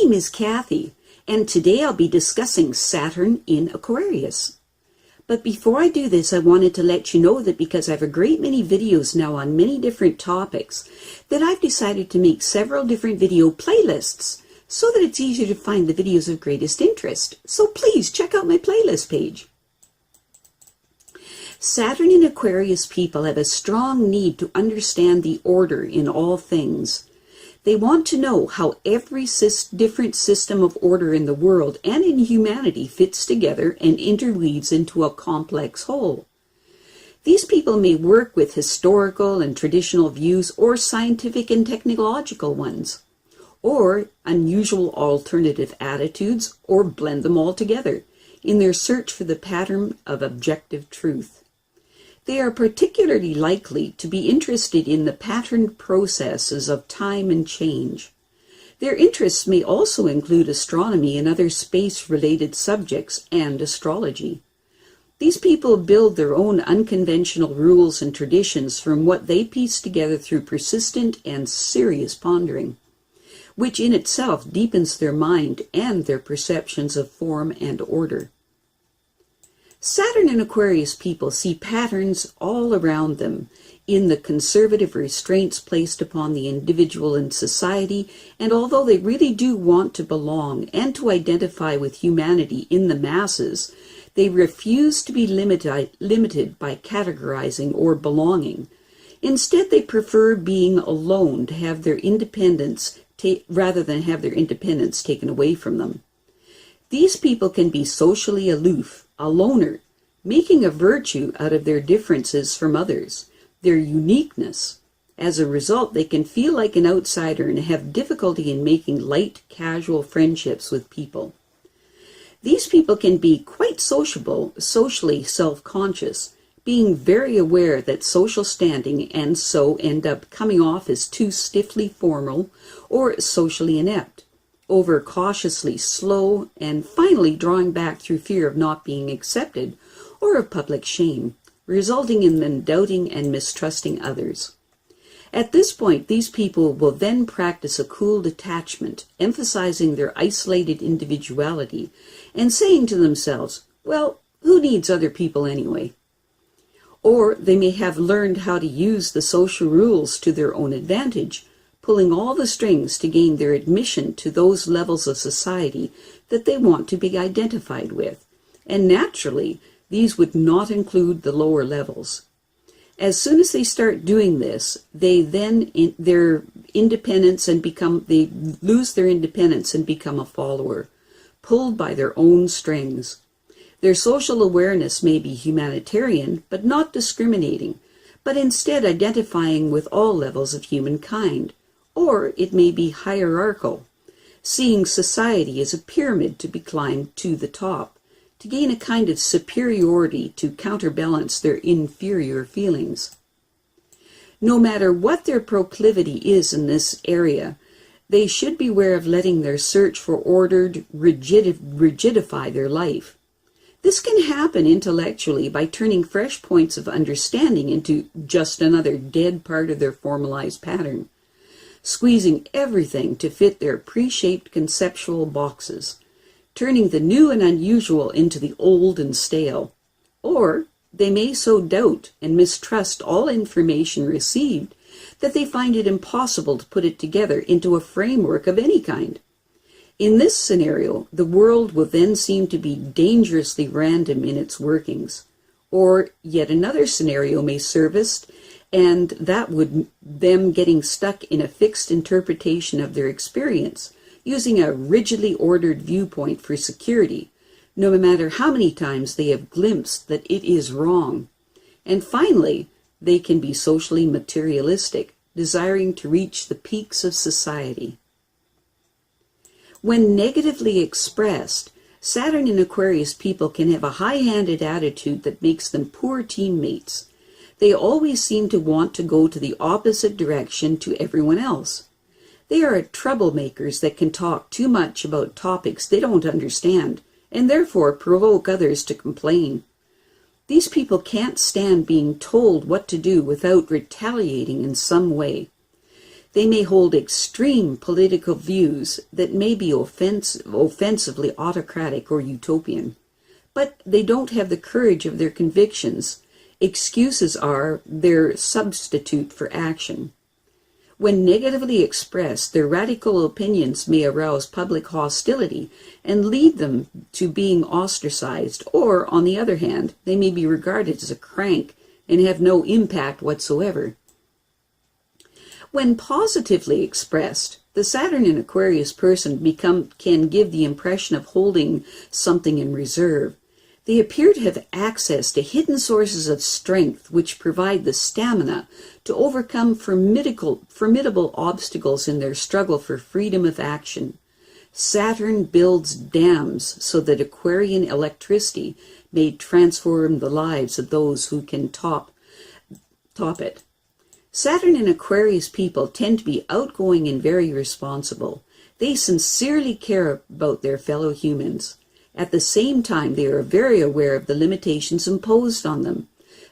name is Kathy, and today I'll be discussing Saturn in Aquarius. But before I do this, I wanted to let you know that because I have a great many videos now on many different topics, that I've decided to make several different video playlists so that it's easier to find the videos of greatest interest. So please check out my playlist page. Saturn in Aquarius people have a strong need to understand the order in all things. They want to know how every different system of order in the world and in humanity fits together and interweaves into a complex whole. These people may work with historical and traditional views or scientific and technological ones, or unusual alternative attitudes, or blend them all together in their search for the pattern of objective truth. They are particularly likely to be interested in the patterned processes of time and change. Their interests may also include astronomy and other space-related subjects and astrology. These people build their own unconventional rules and traditions from what they piece together through persistent and serious pondering, which in itself deepens their mind and their perceptions of form and order. Saturn and Aquarius people see patterns all around them in the conservative restraints placed upon the individual in society, and although they really do want to belong and to identify with humanity in the masses, they refuse to be limited by categorizing or belonging. Instead, they prefer being alone to have their independence rather than have their independence taken away from them. These people can be socially aloof, a loner, making a virtue out of their differences from others, their uniqueness. As a result, they can feel like an outsider and have difficulty in making light, casual friendships with people. These people can be quite sociable, socially self-conscious, being very aware that social standing and so end up coming off as too stiffly formal or socially inept, over cautiously slow, and finally drawing back through fear of not being accepted or of public shame, resulting in them doubting and mistrusting others. At this point, these people will then practice a cool detachment, emphasizing their isolated individuality and saying to themselves, well, who needs other people anyway? Or they may have learned how to use the social rules to their own advantage, pulling all the strings to gain their admission to those levels of society that they want to be identified with. And naturally, these would not include the lower levels. As soon as they start doing this, they then lose their independence and become a follower, pulled by their own strings. Their social awareness may be humanitarian, but not discriminating, but instead identifying with all levels of humankind. Or it may be hierarchical, seeing society as a pyramid to be climbed to the top, to gain a kind of superiority to counterbalance their inferior feelings. No matter what their proclivity is in this area, they should beware of letting their search for order rigidify their life. This can happen intellectually by turning fresh points of understanding into just another dead part of their formalized pattern, squeezing everything to fit their pre-shaped conceptual boxes, turning the new and unusual into the old and stale. Or they may so doubt and mistrust all information received that they find it impossible to put it together into a framework of any kind. In this scenario, the world will then seem to be dangerously random in its workings. Or yet another scenario may surface, and that would them getting stuck in a fixed interpretation of their experience, using a rigidly ordered viewpoint for security, no matter how many times they have glimpsed that it is wrong. And finally, they can be socially materialistic, desiring to reach the peaks of society. When negatively expressed, Saturn and Aquarius people can have a high-handed attitude that makes them poor teammates. They always seem to want to go to the opposite direction to everyone else. They are troublemakers that can talk too much about topics they don't understand, and therefore provoke others to complain. These people can't stand being told what to do without retaliating in some way. They may hold extreme political views that may be offensively autocratic or utopian, but they don't have the courage of their convictions. Excuses are their substitute for action. When negatively expressed, their radical opinions may arouse public hostility and lead them to being ostracized, or, on the other hand, they may be regarded as a crank and have no impact whatsoever. When positively expressed, the Saturn in Aquarius person can give the impression of holding something in reserve. They appear to have access to hidden sources of strength which provide the stamina to overcome formidable obstacles in their struggle for freedom of action. Saturn builds dams so that Aquarian electricity may transform the lives of those who can top it. Saturn and Aquarius people tend to be outgoing and very responsible. They sincerely care about their fellow humans. At the same time, they are very aware of the limitations imposed on them.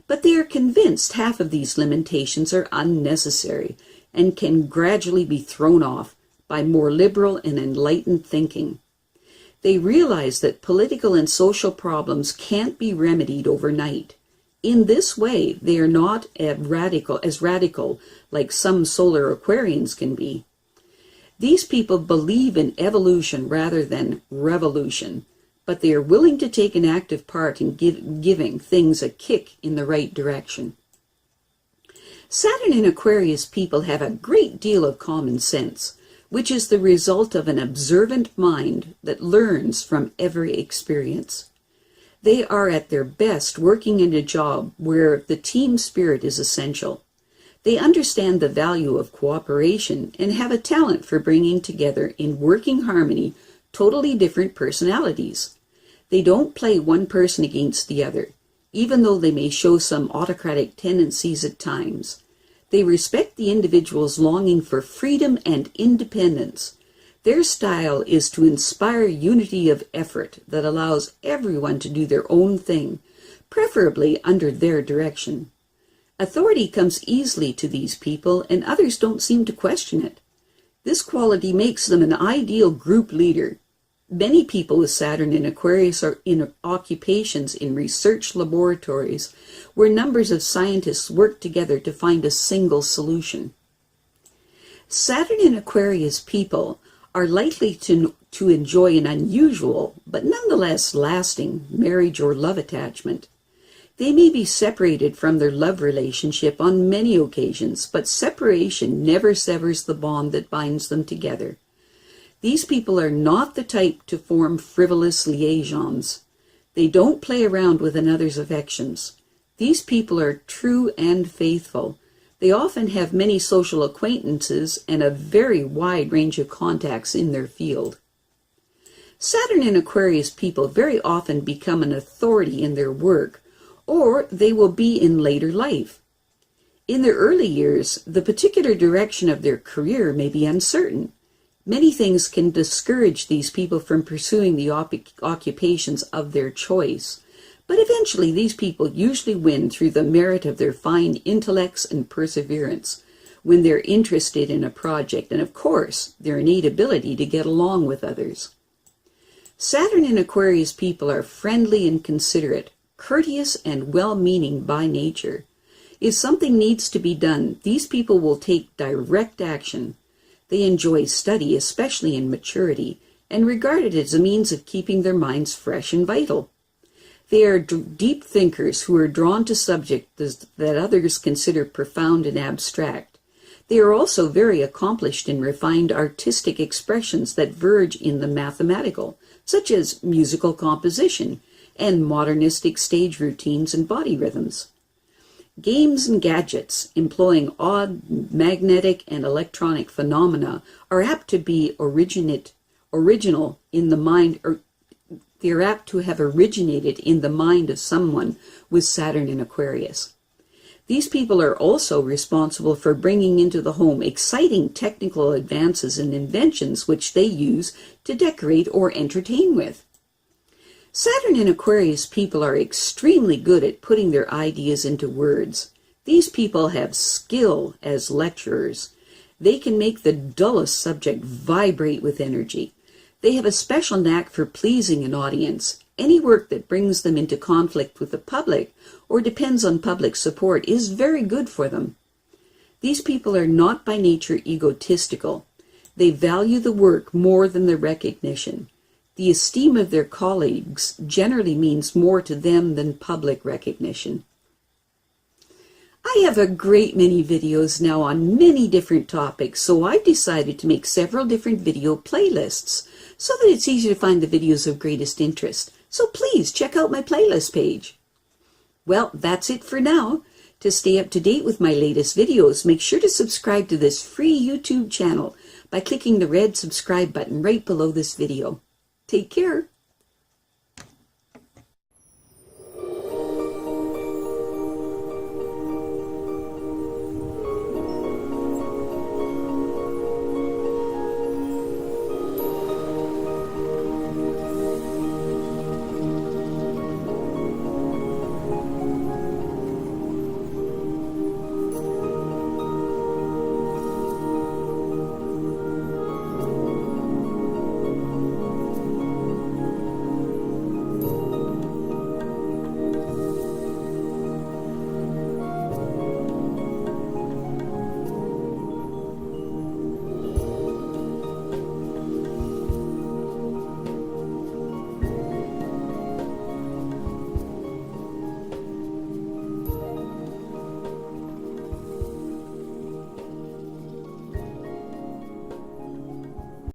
But they are convinced half of these limitations are unnecessary and can gradually be thrown off by more liberal and enlightened thinking. They realize that political and social problems can't be remedied overnight. In this way, they are not as radical like some solar Aquarians can be. These people believe in evolution rather than revolution, but they are willing to take an active part in giving things a kick in the right direction. Saturn and Aquarius people have a great deal of common sense, which is the result of an observant mind that learns from every experience. They are at their best working in a job where the team spirit is essential. They understand the value of cooperation and have a talent for bringing together in working harmony totally different personalities. They don't play one person against the other, even though they may show some autocratic tendencies at times. They respect the individual's longing for freedom and independence. Their style is to inspire unity of effort that allows everyone to do their own thing, preferably under their direction. Authority comes easily to these people, and others don't seem to question it. This quality makes them an ideal group leader. Many people with Saturn in Aquarius are in occupations in research laboratories where numbers of scientists work together to find a single solution. Saturn in Aquarius people are likely to enjoy an unusual, but nonetheless lasting, marriage or love attachment. They may be separated from their love relationship on many occasions, but separation never severs the bond that binds them together. These people are not the type to form frivolous liaisons. They don't play around with another's affections. These people are true and faithful. They often have many social acquaintances and a very wide range of contacts in their field. Saturn and Aquarius people very often become an authority in their work, or they will be in later life. In their early years, the particular direction of their career may be uncertain. Many things can discourage these people from pursuing the occupations of their choice, but eventually these people usually win through the merit of their fine intellects and perseverance when they're interested in a project, and of course, their innate ability to get along with others. Saturn and Aquarius people are friendly and considerate, courteous and well-meaning by nature. If something needs to be done, these people will take direct action. They enjoy study, especially in maturity, and regard it as a means of keeping their minds fresh and vital. They are deep thinkers who are drawn to subjects that others consider profound and abstract. They are also very accomplished in refined artistic expressions that verge in the mathematical, such as musical composition and modernistic stage routines and body rhythms. Games and gadgets employing odd magnetic and electronic phenomena are apt to be original in the mind, or they are apt to have originated in the mind of someone with Saturn in Aquarius. These people are also responsible for bringing into the home exciting technical advances and inventions which they use to decorate or entertain with. Saturn and Aquarius people are extremely good at putting their ideas into words. These people have skill as lecturers. They can make the dullest subject vibrate with energy. They have a special knack for pleasing an audience. Any work that brings them into conflict with the public or depends on public support is very good for them. These people are not by nature egotistical. They value the work more than the recognition. The esteem of their colleagues generally means more to them than public recognition. I have a great many videos now on many different topics, so I've decided to make several different video playlists so that it's easy to find the videos of greatest interest. So please check out my playlist page. Well, that's it for now. To stay up to date with my latest videos, make sure to subscribe to this free YouTube channel by clicking the red subscribe button right below this video. Take care.